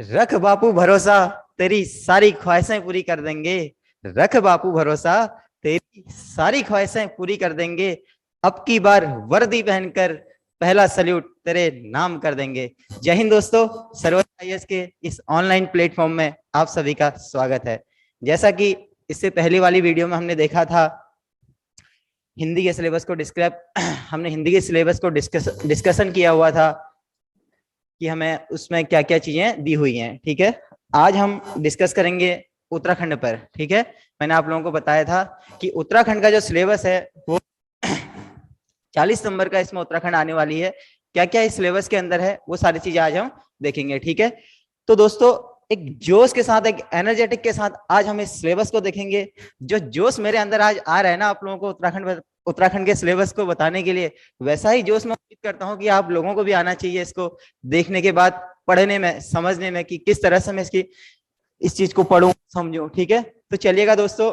रख बापू भरोसा, तेरी सारी ख्वाहिशें पूरी कर देंगे। रख बापू भरोसा, तेरी सारी ख्वाहिशें पूरी कर देंगे। अब की बार वर्दी पहनकर पहला सल्यूट तेरे नाम कर देंगे। जय हिंद दोस्तों। सर्वोच्च आईएएस के इस ऑनलाइन प्लेटफॉर्म में आप सभी का स्वागत है। जैसा कि इससे पहली वाली वीडियो में हमने देखा था, हिंदी के सिलेबस को हमने हिंदी के सिलेबस को डिस्कशन किया हुआ था कि हमें उसमें क्या क्या चीजें दी हुई हैं। ठीक है, आज हम डिस्कस करेंगे उत्तराखंड पर। ठीक है, मैंने आप लोगों को बताया था कि उत्तराखंड का जो सिलेबस है वो 40 नंबर का इसमें उत्तराखंड आने वाली है। क्या क्या इस सिलेबस के अंदर है वो सारी चीजें आज हम देखेंगे। ठीक है, तो दोस्तों एक जोश के साथ, एक एनर्जेटिक के साथ आज हम इस सिलेबस को देखेंगे। जो जोश मेरे अंदर आज आ रहा है ना आप लोगों को उत्तराखंड के सिलेबस को बताने के लिए, वैसा ही जोश मैं उम्मीद करता हूँ कि आप लोगों को भी आना चाहिए इसको देखने के बाद, पढ़ने में, समझने में कि किस तरह से मैं इस चीज को पढ़ूं, समझूं। ठीक है, तो चलिएगा दोस्तों,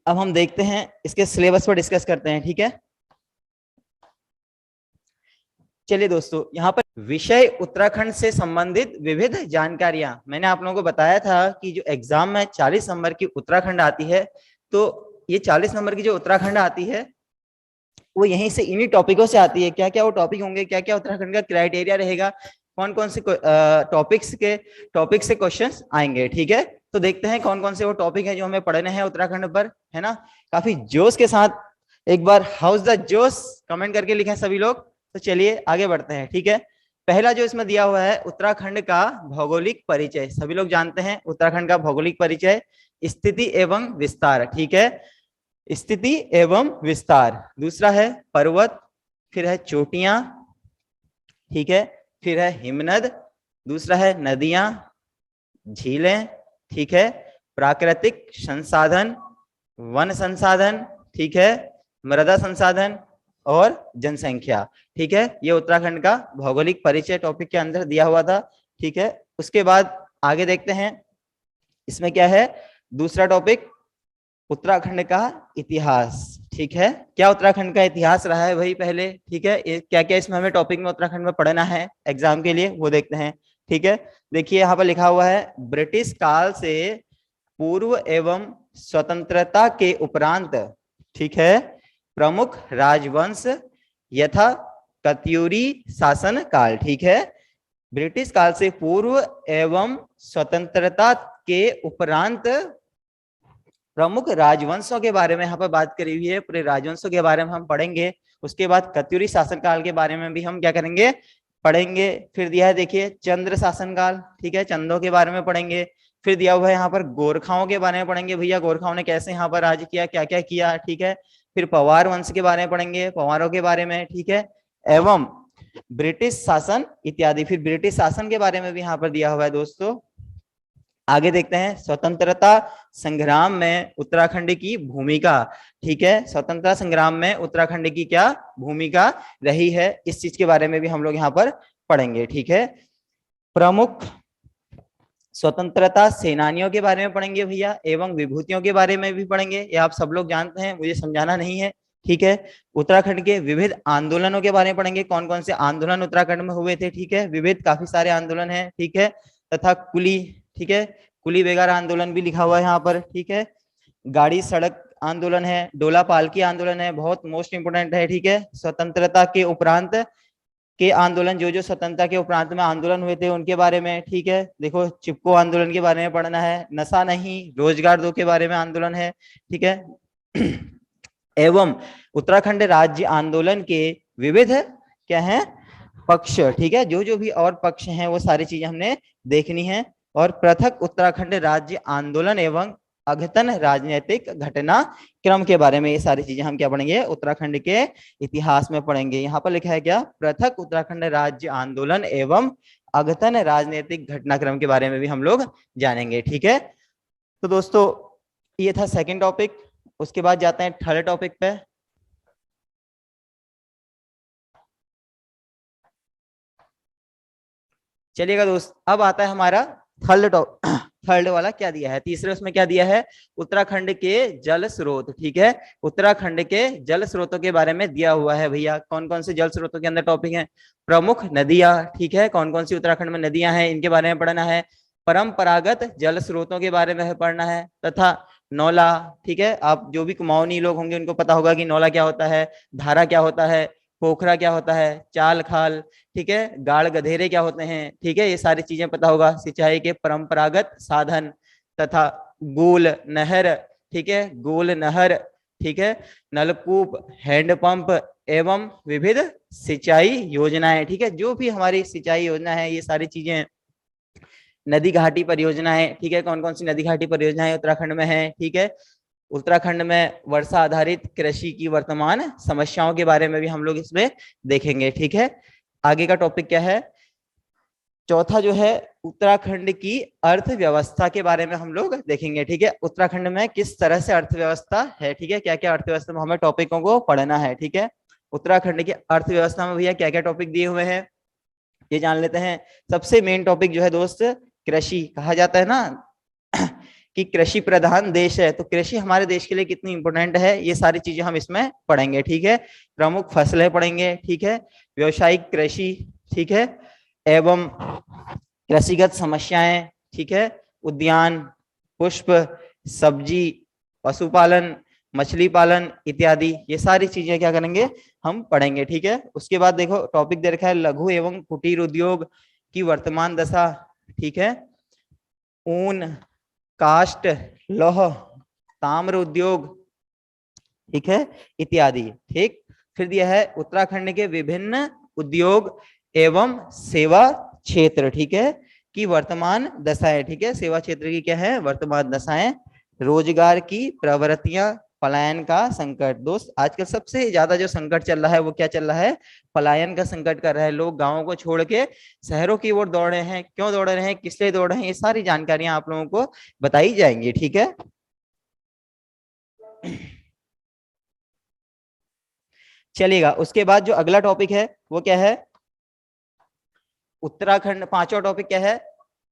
अब हम देखते हैं इसके सिलेबस पर डिस्कस करते हैं। ठीक है, चलिए दोस्तों, यहाँ पर विषय उत्तराखंड से संबंधित विविध जानकारियां, मैंने आप लोगों को बताया था कि जो एग्जाम में 40 नंबर की उत्तराखंड आती है, तो ये 40 नंबर की जो उत्तराखंड आती है वो यहीं से, इन्हीं टॉपिकों से आती है। क्या क्या वो टॉपिक होंगे, क्या क्या उत्तराखंड का क्राइटेरिया रहेगा, कौन कौन से टॉपिक से क्वेश्चंस आएंगे। ठीक है, तो देखते हैं कौन कौन से वो टॉपिक है जो हमें पढ़ने हैं उत्तराखंड पर, है ना। काफी जोश के साथ एक बार हाउस द जोश कमेंट करके लिखें सभी लोग। तो चलिए आगे बढ़ते हैं। ठीक है, पहला जो इसमें दिया हुआ है, उत्तराखंड का भौगोलिक परिचय। सभी लोग जानते हैं उत्तराखंड का भौगोलिक परिचय, स्थिति एवं विस्तार। ठीक है, स्थिति एवं विस्तार। दूसरा है पर्वत, फिर है चोटियां, ठीक है, फिर है हिमनद, दूसरा है नदियां, झीलें, ठीक है, प्राकृतिक संसाधन, वन संसाधन, ठीक है, मृदा संसाधन और जनसंख्या। ठीक है, ये उत्तराखंड का भौगोलिक परिचय टॉपिक के अंदर दिया हुआ था। ठीक है, उसके बाद आगे देखते हैं इसमें क्या है। दूसरा टॉपिक, उत्तराखंड का इतिहास। ठीक है, क्या उत्तराखंड का इतिहास रहा है वही पहले। ठीक है, क्या क्या इसमें हमें टॉपिक में उत्तराखंड में पढ़ना है एग्जाम के लिए, वो देखते हैं। ठीक है, देखिए यहाँ पर लिखा हुआ है, ब्रिटिश काल से पूर्व एवं स्वतंत्रता के उपरांत, ठीक है, प्रमुख राजवंश यथा कत्यूरी शासन काल। ठीक है, ब्रिटिश काल से पूर्व एवं स्वतंत्रता के उपरांत प्रमुख राजवंशों के बारे में यहाँ पर बात करी हुई है। पूरे राजवंशों के बारे में हम पढ़ेंगे। उसके बाद कत्यूरी शासनकाल के बारे में भी हम क्या करेंगे, पढ़ेंगे। फिर दिया है देखिए चंद्र शासनकाल, ठीक है, चंदों के बारे में पढ़ेंगे। फिर दिया हुआ है यहाँ पर गोरखाओं के बारे में पढ़ेंगे, भैया गोरखाओं ने कैसे यहाँ पर राज किया, क्या क्या किया। ठीक है, फिर पवार वंश के बारे में पढ़ेंगे, पवारों के बारे में। ठीक है, एवं ब्रिटिश शासन इत्यादि। फिर ब्रिटिश शासन के बारे में भी यहाँ पर दिया हुआ है दोस्तों। आगे देखते हैं स्वतंत्रता संग्राम में उत्तराखंड की भूमिका। ठीक है, स्वतंत्रता संग्राम में उत्तराखंड की क्या भूमिका रही है, इस चीज के बारे में भी हम लोग यहाँ पर पढ़ेंगे। ठीक है, प्रमुख स्वतंत्रता सेनानियों के बारे में पढ़ेंगे भैया, एवं विभूतियों के बारे में भी पढ़ेंगे। ये आप सब लोग जानते हैं, मुझे समझाना नहीं है। ठीक है, उत्तराखंड के विविध आंदोलनों के बारे में पढ़ेंगे, कौन कौन से आंदोलन उत्तराखंड में हुए थे। ठीक है, विविध काफी सारे आंदोलन है। ठीक है, तथा कुली, ठीक है, कुली बेगार आंदोलन भी लिखा हुआ है यहाँ पर। ठीक है, गाड़ी सड़क आंदोलन है, डोला पालकी आंदोलन है, बहुत मोस्ट इंपोर्टेंट है। ठीक है, स्वतंत्रता के उपरांत के आंदोलन, जो जो स्वतंत्रता के उपरांत में आंदोलन हुए थे उनके बारे में। ठीक है, देखो चिपको आंदोलन के बारे में पढ़ना है, नशा नहीं रोजगार दो के बारे में आंदोलन है। ठीक है, एवं उत्तराखंड राज्य आंदोलन के विविध क्या है पक्ष। ठीक है, जो जो भी और पक्ष हैं वो सारी चीजें हमने देखनी है। और पृथक उत्तराखंड राज्य आंदोलन एवं अघतन राजनीतिक घटना क्रम के बारे में, ये सारी चीजें हम क्या पढ़ेंगे उत्तराखंड के इतिहास में पढ़ेंगे। यहाँ पर लिखा है क्या, पृथक उत्तराखंड राज्य आंदोलन एवं अघतन राजनीतिक घटनाक्रम के बारे में भी हम लोग जानेंगे। ठीक है, तो दोस्तों ये था सेकंड टॉपिक। उसके बाद जाते हैं थर्ड टॉपिक पे। चलिएगा दोस्त, अब आता है हमारा थर्ड थर्ड वाला क्या दिया है, तीसरे उसमें क्या दिया है, उत्तराखंड के जल स्रोत। ठीक है, उत्तराखंड के जल स्रोतों के बारे में दिया हुआ है भैया। कौन कौन से जल स्रोतों के अंदर टॉपिक है, प्रमुख नदियां, ठीक है, कौन कौन सी उत्तराखंड में नदियां हैं इनके बारे में पढ़ना है, परंपरागत जल स्रोतों के बारे में पढ़ना है, तथा नौला। ठीक है, आप जो भी कुमाऊनी लोग होंगे उनको पता होगा कि नौला क्या होता है, धारा क्या होता है, पोखरा क्या होता है, चाल खाल, ठीक है, गाड़ गधेरे क्या होते हैं। ठीक है, ये सारी चीजें पता होगा। सिंचाई के परंपरागत साधन तथा गोल नहर, ठीक है, गोल नहर, ठीक है, नलकूप, हैंडपंप एवं विविध सिंचाई योजनाएं। ठीक है, जो भी हमारी सिंचाई योजना है ये सारी चीजें, नदी घाटी परियोजनाएं। ठीक है, कौन कौन सी नदी घाटी परियोजनाएं उत्तराखंड में है। ठीक है, उत्तराखंड में वर्षा आधारित कृषि की वर्तमान समस्याओं के बारे में भी हम लोग इसमें देखेंगे। ठीक है, आगे का टॉपिक क्या है, चौथा जो है उत्तराखंड की अर्थव्यवस्था के बारे में हम लोग देखेंगे। ठीक है, उत्तराखंड में किस तरह से अर्थव्यवस्था है, ठीक है, क्या क्या अर्थव्यवस्था में हमें टॉपिकों को पढ़ना है। ठीक है, उत्तराखंड की अर्थव्यवस्था में भैया क्या क्या टॉपिक दिए हुए हैं ये जान लेते हैं। सबसे मेन टॉपिक जो है दोस्त, कृषि। कहा जाता है ना कि कृषि प्रधान देश है, तो कृषि हमारे देश के लिए कितनी इंपॉर्टेंट है ये सारी चीजें हम इसमें पढ़ेंगे। ठीक है, प्रमुख फसलें पढ़ेंगे। ठीक है, व्यावसायिक कृषि, ठीक है, एवं कृषिगत समस्याएं, ठीक है, उद्यान, पुष्प, सब्जी, पशुपालन, मछली पालन इत्यादि, ये सारी चीजें क्या करेंगे हम पढ़ेंगे। ठीक है, उसके बाद देखो टॉपिक दे रखा है लघु एवं कुटीर उद्योग की वर्तमान दशा। ठीक है, ऊन, काष्ठ, लौह, ताम्र उद्योग, ठीक है, इत्यादि। ठीक, फिर दिया है उत्तराखंड के विभिन्न उद्योग एवं सेवा क्षेत्र, ठीक है, की वर्तमान दशाएं। ठीक है, सेवा क्षेत्र की क्या है वर्तमान दशाएं, रोजगार की प्रवृत्तियां, पलायन का संकट। दोस्त आजकल सबसे ज्यादा जो संकट चल रहा है वो क्या चल रहा है, पलायन का संकट कर रहा है। लोग गांवों को छोड़ के शहरों की ओर दौड़ रहे हैं, क्यों दौड़ रहे हैं, किस लिए दौड़ रहे हैं, ये सारी जानकारियां आप लोगों को बताई जाएंगी। ठीक है, चलिएगा, उसके बाद जो अगला टॉपिक है वो क्या है, उत्तराखंड, पांचवा टॉपिक क्या है,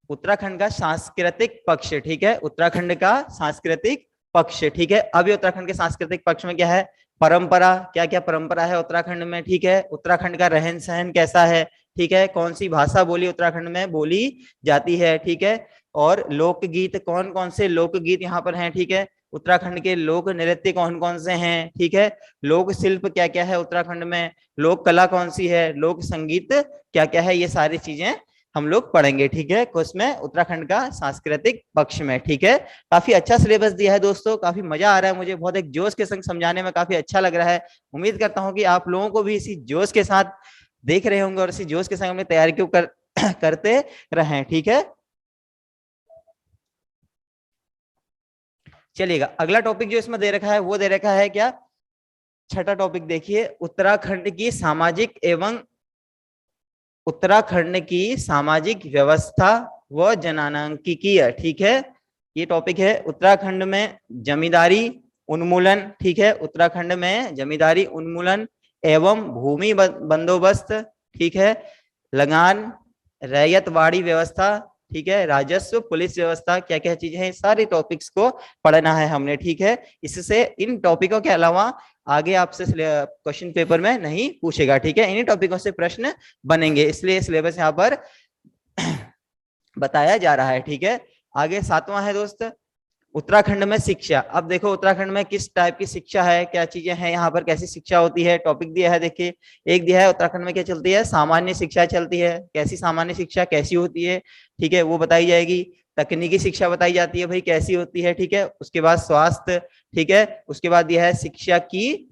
उत्तराखंड का सांस्कृतिक पक्ष। ठीक है, उत्तराखंड का सांस्कृतिक पक्ष। ठीक है, अभी उत्तराखंड के सांस्कृतिक पक्ष में क्या है, परंपरा, क्या क्या परंपरा है उत्तराखंड में। ठीक है, उत्तराखंड का रहन सहन कैसा है। ठीक है, कौन सी भाषा बोली उत्तराखंड में बोली जाती है। ठीक है, और लोकगीत, कौन कौन से लोकगीत यहाँ पर हैं। ठीक है, उत्तराखंड के लोक नृत्य कौन कौन से हैं। ठीक है, लोक शिल्प क्या क्या है उत्तराखंड में, लोक कला कौन सी है, लोक संगीत क्या क्या है, ये सारी चीजें हम लोग पढ़ेंगे। ठीक है, कुछ में उत्तराखंड का सांस्कृतिक पक्ष में। ठीक है, काफी अच्छा सिलेबस दिया है दोस्तों, काफी मजा आ रहा है मुझे, बहुत एक जोश के संग समझाने में काफी अच्छा लग रहा है। उम्मीद करता हूँ कि आप लोगों को भी इसी जोश के साथ देख रहे होंगे और इसी जोश के संग अपनी तैयारी क्यों करते रहें। ठीक है, चलिएगा, अगला टॉपिक जो इसमें दे रखा है वो दे रखा है क्या, छठा टॉपिक देखिए, उत्तराखंड की सामाजिक एवं उत्तराखंड की सामाजिक व्यवस्था व जनांकीय। ठीक है, ये टॉपिक है उत्तराखंड में जमींदारी उन्मूलन। ठीक है, उत्तराखंड में जमींदारी उन्मूलन एवं भूमि बंदोबस्त। ठीक है, लगान, रैयतवाड़ी व्यवस्था, ठीक है, राजस्व, पुलिस व्यवस्था, क्या क्या चीजें हैं, सारे टॉपिक्स को पढ़ना है हमने। ठीक है, इससे इन टॉपिकों के अलावा आगे आपसे क्वेश्चन पेपर में नहीं पूछेगा। ठीक है, इन्हीं टॉपिकों से प्रश्न बनेंगे, इसलिए सिलेबस यहाँ पर बताया जा रहा है। ठीक है, आगे सातवां है दोस्त, उत्तराखंड में शिक्षा। अब देखो उत्तराखंड में किस टाइप की शिक्षा है, क्या चीजें हैं यहाँ पर, कैसी शिक्षा होती है, टॉपिक दिया है। देखिए एक दिया है उत्तराखंड में क्या चलती है, सामान्य शिक्षा चलती है। कैसी सामान्य शिक्षा कैसी होती है, ठीक है, वो बताई जाएगी। तकनीकी शिक्षा बताई जाती है भाई कैसी होती है। ठीक है, उसके बाद स्वास्थ्य। ठीक है, उसके बाद यह है शिक्षा की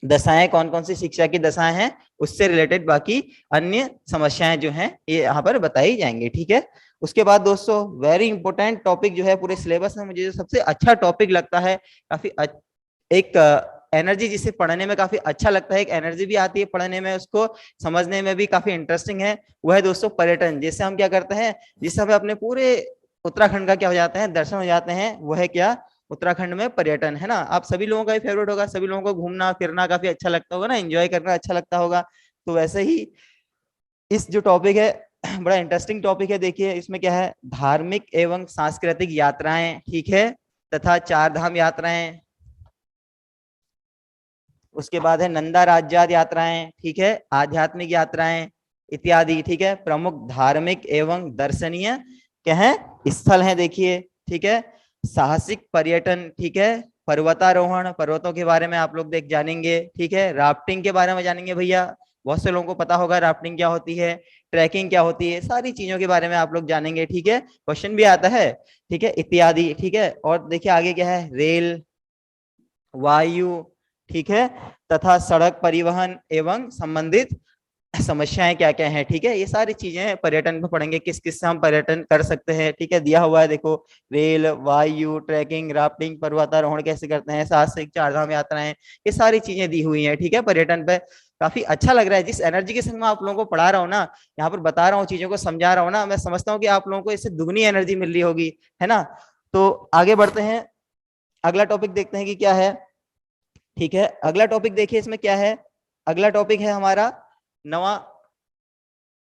दशाएं, कौन कौन सी शिक्षा की दशाएं हैं, उससे रिलेटेड बाकी अन्य समस्याएं जो हैं ये यहाँ पर बताई जाएंगी। ठीक है, उसके बाद दोस्तों वेरी इंपॉर्टेंट टॉपिक जो है पूरे सिलेबस में, मुझे जो सबसे अच्छा टॉपिक लगता है, काफी एक एनर्जी जिसे पढ़ने में काफी अच्छा लगता है, एक एनर्जी भी आती है पढ़ने में, उसको समझने में भी काफी इंटरेस्टिंग है, वो है दोस्तों पर्यटन। जिससे हम क्या करते हैं, जिससे हमें अपने पूरे उत्तराखंड का क्या हो जाता है, दर्शन हो जाते हैं, वो है क्या, उत्तराखंड में पर्यटन, है ना। आप सभी लोगों का ही फेवरेट होगा, सभी लोगों को घूमना फिरना काफी अच्छा लगता होगा ना, एंजॉय करना अच्छा लगता होगा। तो वैसे ही इस जो टॉपिक है बड़ा इंटरेस्टिंग टॉपिक है। देखिए इसमें क्या है, धार्मिक एवं सांस्कृतिक यात्राएं, ठीक है, तथा चार धाम यात्राएं। उसके बाद है नंदा राज्याद यात्राएं, ठीक है, आध्यात्मिक यात्राएं इत्यादि, ठीक है। प्रमुख धार्मिक एवं दर्शनीय क्या है, स्थल हैं, देखिए, ठीक है। साहसिक पर्यटन, ठीक है, पर्वतारोहण, पर्वतों के बारे में आप लोग देख जानेंगे, ठीक है। राफ्टिंग के बारे में जानेंगे भैया, बहुत से लोगों को पता होगा राफ्टिंग क्या होती है, ट्रैकिंग क्या होती है, सारी चीजों के बारे में आप लोग जानेंगे, ठीक है, क्वेश्चन भी आता है, ठीक है, इत्यादि, ठीक है। और देखिए आगे क्या है, रेल, वायु, ठीक है, तथा सड़क परिवहन एवं संबंधित समस्याएं क्या क्या हैं, ठीक है। ये सारी चीजें पर्यटन में पढ़ेंगे, किस किस से हम पर्यटन कर सकते हैं, ठीक है, दिया हुआ है, देखो रेल, वायु, ट्रैकिंग, राफ्टिंग, पर्वतारोहण कैसे करते हैं, साहसिक, चारधाम यात्राएं, ये सारी चीजें दी हुई हैं, ठीक है, पर्यटन पे। काफी अच्छा लग रहा है, जिस एनर्जी के संग मैं आप लोगों को पढ़ा रहा हूँ ना, यहाँ पर बता रहा हूँ, चीजों को समझा रहा हूँ ना, मैं समझता हूँ कि आप लोगों को इससे दुगनी एनर्जी मिल रही होगी, है ना। तो आगे बढ़ते हैं, अगला टॉपिक देखते हैं कि क्या है, ठीक है। अगला टॉपिक देखिए इसमें क्या है, अगला टॉपिक है हमारा नवा,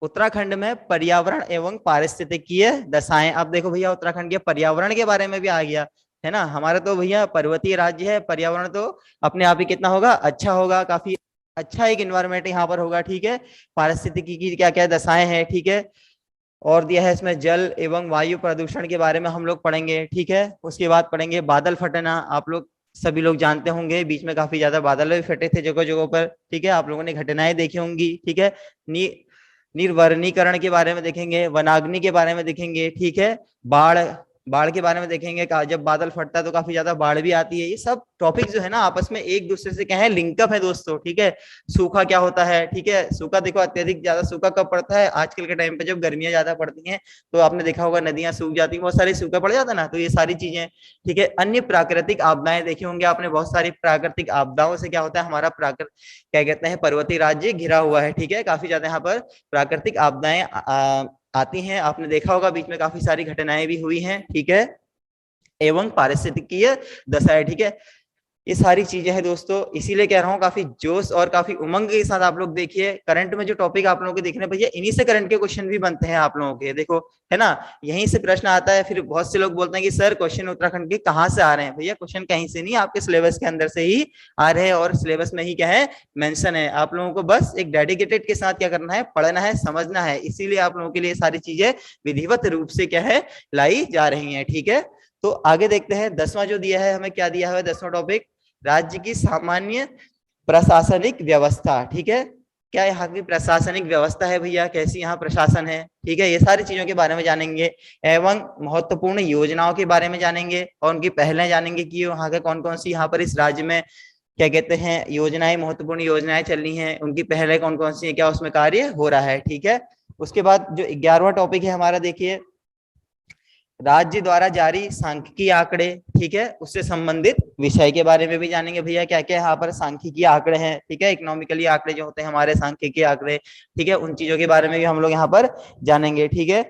उत्तराखंड में पर्यावरण एवं पारिस्थितिकीय दशाएं। अब देखो भैया उत्तराखंड के पर्यावरण के बारे में भी आ गया, है ना। हमारा तो भैया पर्वतीय राज्य है, पर्यावरण तो अपने आप ही कितना होगा, अच्छा होगा, काफी अच्छा एक इन्वायरमेंट यहाँ पर होगा, ठीक है। पारिस्थितिकी की क्या क्या दशाएं हैं, ठीक है। और दिया है इसमें जल एवं वायु प्रदूषण के बारे में हम लोग पढ़ेंगे, ठीक है। उसके बाद पढ़ेंगे बादल फटना, आप लोग सभी लोग जानते होंगे बीच में काफी ज्यादा बादल भी फटे थे जगह जगह पर, ठीक है, आप लोगों ने घटनाएं देखी होंगी, ठीक है। निर्वनीकरण के बारे में देखेंगे, वनाग्नि के बारे में देखेंगे, ठीक है। बाढ़, बाढ़ के बारे में देखेंगे, जब बादल फटता है तो काफी ज्यादा बाढ़ भी आती है। ये सब टॉपिक जो है ना आपस में एक दूसरे से क्या है, लिंकअप है दोस्तों, ठीक है। सूखा क्या होता है, ठीक है, सूखा देखो अत्यधिक ज्यादा सूखा कब पड़ता है, आजकल के टाइम पे जब गर्मियां ज्यादा पड़ती हैं, तो आपने देखा होगा नदियां सूख जाती हैं, बहुत सारी सूखा पड़ जाता है ना, तो ये सारी चीजें, ठीक है। अन्य प्राकृतिक आपदाएं देखी होंगे आपने, बहुत सारी प्राकृतिक आपदाओं से क्या होता है, हमारा क्या कहते हैं, पर्वतीय राज्य घिरा हुआ है, ठीक है। काफी ज्यादा यहाँ पर प्राकृतिक आपदाएं आती हैं, आपने देखा होगा बीच में काफी सारी घटनाएं भी हुई हैं, ठीक है। एवं पारिस्थितिकीय दशा, ठीक है। ये सारी चीजें हैं दोस्तों, इसीलिए कह रहा हूँ काफी जोश और काफी उमंग के साथ आप लोग देखिए। करंट में जो टॉपिक आप लोगों के देखने भैया, इन्हीं से करंट के क्वेश्चन भी बनते हैं आप लोगों के, देखो, है ना। यहीं से प्रश्न आता है, फिर बहुत से लोग बोलते हैं कि सर क्वेश्चन उत्तराखंड के कहाँ से आ रहे हैं, भैया क्वेश्चन कहीं से नहीं, आपके सिलेबस के अंदर से ही आ रहे हैं, और सिलेबस में ही क्या है, मेंशन है। आप लोगों को बस एक डेडिकेटेड के साथ क्या करना है, पढ़ना है, समझना है, इसीलिए आप लोगों के लिए सारी चीजें विधिवत रूप से क्या है, लाई जा रही है, ठीक है। तो आगे देखते हैं, 10वां जो दिया है हमें, क्या दिया है 10वां टॉपिक, राज्य की सामान्य प्रशासनिक व्यवस्था, ठीक है। क्या यहाँ की प्रशासनिक व्यवस्था है भैया, कैसी यहाँ प्रशासन है, ठीक है, ये सारी चीजों के बारे में जानेंगे। एवं महत्वपूर्ण योजनाओं के बारे में जानेंगे, और उनकी पहले जानेंगे कि वहाँ के कौन कौन सी यहाँ पर इस राज्य में क्या कहते हैं योजनाएं, महत्वपूर्ण योजनाएं चल रही हैं, उनकी पहले कौन कौन सी है, क्या उसमें कार्य हो रहा है, ठीक है। उसके बाद जो 11वां टॉपिक है हमारा, देखिए राज्य द्वारा जारी सांख्यिकी आंकड़े, ठीक है, उससे संबंधित विषय के बारे में भी जानेंगे भैया, क्या क्या यहाँ पर सांख्यिकी आंकड़े हैं, ठीक है। इकोनॉमिकली आंकड़े जो होते हैं हमारे, सांख्यिकी आंकड़े, ठीक है, उन चीजों के बारे में भी हम लोग यहाँ पर जानेंगे, ठीक है।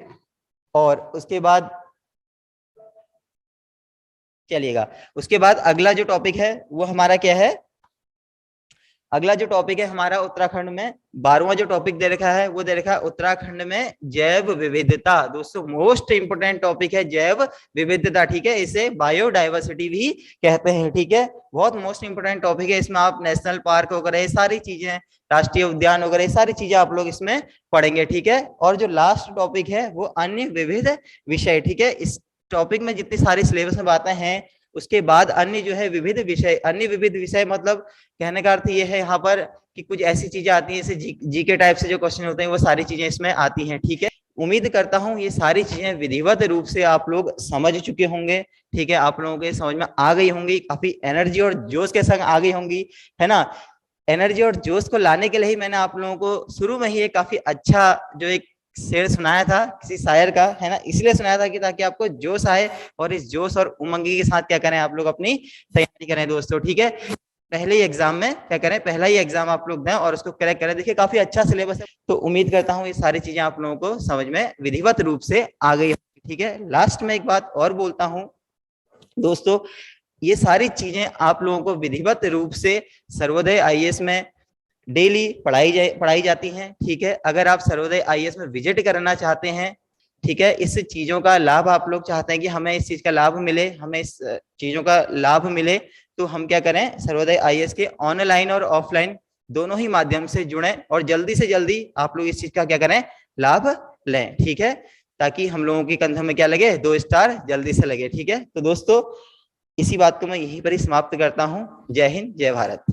और उसके बाद चलिएगा, उसके बाद अगला जो टॉपिक है वो हमारा क्या है, अगला जो टॉपिक है हमारा उत्तराखंड में 12वां जो टॉपिक दे रखा है वो दे रखा है उत्तराखंड में जैव विविधता। दोस्तों मोस्ट इंपोर्टेंट टॉपिक है जैव विविधता, ठीक है, इसे बायोडाइवर्सिटी भी कहते हैं, ठीक है। बहुत मोस्ट इंपोर्टेंट टॉपिक है, इसमें आप नेशनल पार्क वगैरह ये सारी चीजें, राष्ट्रीय उद्यान वगैरह ये सारी चीजें आप लोग इसमें पढ़ेंगे, ठीक है। और जो लास्ट टॉपिक है वो अन्य विविध विषय, ठीक है। इस टॉपिक में जितनी सारी सिलेबस में बातें हैं, उसके बाद अन्य जो है विविध विषय, अन्य विविध विषय मतलब कहने का अर्थ ये है यहाँ पर कि कुछ ऐसी चीजें आती हैं जैसे जी के टाइप से जो क्वेश्चन होते हैं वो सारी चीजें इसमें आती हैं, ठीक है। उम्मीद करता हूं ये सारी चीजें विधिवत रूप से आप लोग समझ चुके होंगे, ठीक है, आप लोगों के समझ में आ गई होंगी, काफी एनर्जी और जोश के संग आ गई होंगी, है ना। एनर्जी और जोश को लाने के लिए ही मैंने आप लोगों को शुरू में ही एक काफी अच्छा जो एक शेर सुनाया था किसी शायर का, है ना, इसलिए सुनाया था कि ताकि आपको जोश आए और इस जोश और उमंगी के साथ क्या करें आप लोग अपनी तैयारी करें दोस्तों, ठीक है। पहले ही एग्जाम में क्या करें, पहला ही एग्जाम आप लोग दें और उसको क्रैक करें। देखिए काफी अच्छा सिलेबस है, तो उम्मीद करता हूँ ये सारी चीजें आप लोगों को समझ में विधिवत रूप से आ गई, ठीक है। लास्ट में एक बात और बोलता हूँ दोस्तों, ये सारी चीजें आप लोगों को विधिवत रूप से सर्वोदय आईएएस में डेली पढ़ाई जाती हैं। ठीक है, अगर आप सर्वोदय आईएएस में विजिट करना चाहते हैं, ठीक है, इस चीजों का लाभ आप लोग चाहते हैं कि हमें इस चीज का लाभ मिले, हमें इस चीजों का लाभ मिले, तो हम क्या करें, सर्वोदय आईएएस के ऑनलाइन और ऑफलाइन दोनों ही माध्यम से जुड़े और जल्दी से जल्दी आप लोग इस चीज का क्या करें, लाभ लें। ठीक है, ताकि हम लोगों की कंधों में क्या लगे, 2 स्टार जल्दी से लगे। ठीक है, तो दोस्तों इसी बात को मैं यहीं पर ही समाप्त करता हूं। जय हिंद, जय भारत।